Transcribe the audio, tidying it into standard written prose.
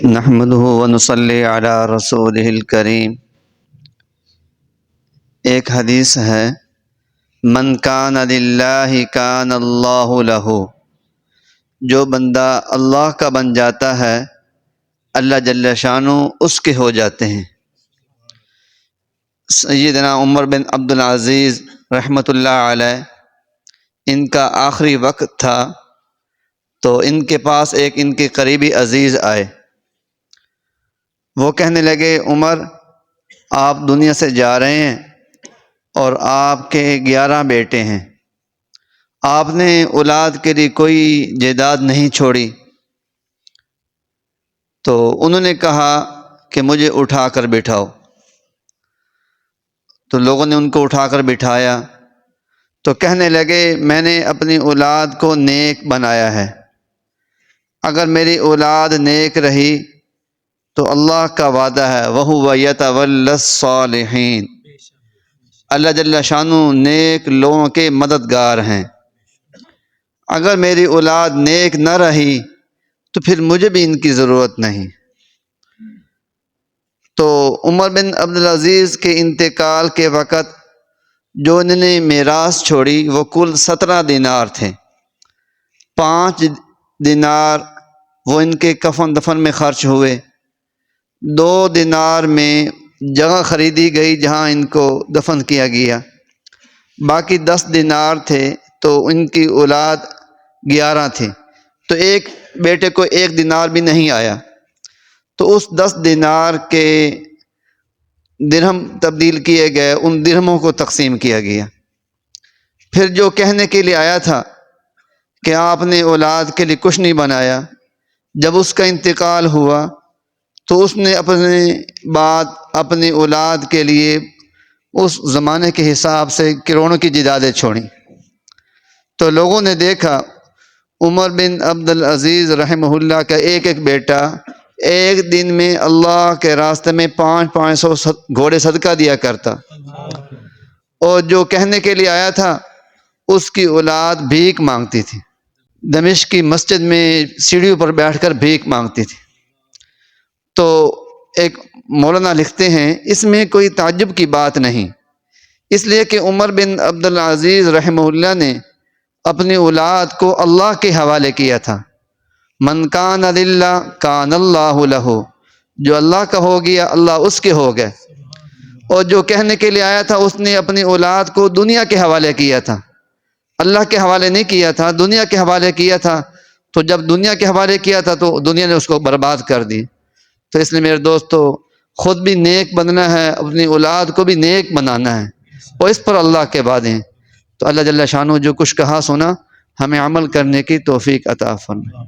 نحمده ونصلی علی رسولہ الکریم۔ ایک حدیث ہے، من کان للہ کان اللہ لہ، جو بندہ اللہ کا بن جاتا ہے اللہ جل شانہ اس کے ہو جاتے ہیں۔ سیدنا عمر بن عبدالعزیز رحمۃ اللہ علیہ، ان کا آخری وقت تھا، تو ان کے پاس ایک ان کے قریبی عزیز آئے۔ وہ کہنے لگے، عمر آپ دنیا سے جا رہے ہیں اور آپ کے 11 بیٹے ہیں، آپ نے اولاد کے لیے کوئی جائیداد نہیں چھوڑی۔ تو انہوں نے کہا کہ مجھے اٹھا کر بٹھاؤ۔ تو لوگوں نے ان کو اٹھا کر بٹھایا، تو کہنے لگے، میں نے اپنی اولاد کو نیک بنایا ہے، اگر میری اولاد نیک رہی تو اللہ کا وعدہ ہے وَهُوَ يَتَوَلَّى الصَّالِحِينَ، اللہ جل شانہ نیک لوگوں کے مددگار ہیں۔ اگر میری اولاد نیک نہ رہی تو پھر مجھے بھی ان کی ضرورت نہیں۔ تو عمر بن عبدالعزیز کے انتقال کے وقت جو انہوں نے میراث چھوڑی وہ کل 17 دینار تھے۔ 5 دینار وہ ان کے کفن دفن میں خرچ ہوئے، 2 دینار میں جگہ خریدی گئی جہاں ان کو دفن کیا گیا، باقی 10 دینار تھے تو ان کی اولاد 11 تھی، تو ایک بیٹے کو 1 دینار بھی نہیں آیا، تو اس 10 دینار کے درہم تبدیل کیے گئے، ان درہموں کو تقسیم کیا گیا۔ پھر جو کہنے کے لیے آیا تھا کہ آپ نے اولاد کے لیے کچھ نہیں بنایا، جب اس کا انتقال ہوا تو اس نے اپنی اولاد کے لیے اس زمانے کے حساب سے کروڑوں کی جائیدادیں چھوڑیں۔ تو لوگوں نے دیکھا عمر بن عبدالعزیز رحمہ اللہ کا ایک ایک بیٹا ایک دن میں اللہ کے راستے میں 500 گھوڑے صدقہ دیا کرتا، اور جو کہنے کے لیے آیا تھا اس کی اولاد بھیک مانگتی تھی، دمشق کی مسجد میں سیڑھیوں پر بیٹھ کر بھیک مانگتی تھی۔ تو ایک مولانا لکھتے ہیں، اس میں کوئی تعجب کی بات نہیں، اس لیے کہ عمر بن عبدالعزیز رحمہ اللہ نے اپنی اولاد کو اللہ کے حوالے کیا تھا۔ من کان للہ کان اللہ لہ، جو اللہ کا ہو گیا اللہ اس کے ہو گئے۔ اور جو کہنے کے لیے آیا تھا اس نے اپنی اولاد کو دنیا کے حوالے کیا تھا، اللہ کے حوالے نہیں کیا تھا، دنیا کے حوالے کیا تھا، تو جب دنیا کے حوالے کیا تھا تو دنیا نے اس کو برباد کر دی۔ تو اس لیے میرے دوستو، خود بھی نیک بننا ہے، اپنی اولاد کو بھی نیک بنانا ہے، اور اس پر اللہ کے وعدے ہیں۔ تو اللہ جل شانہ جو کچھ کہا سنا ہمیں عمل کرنے کی توفیق عطا فرمائے۔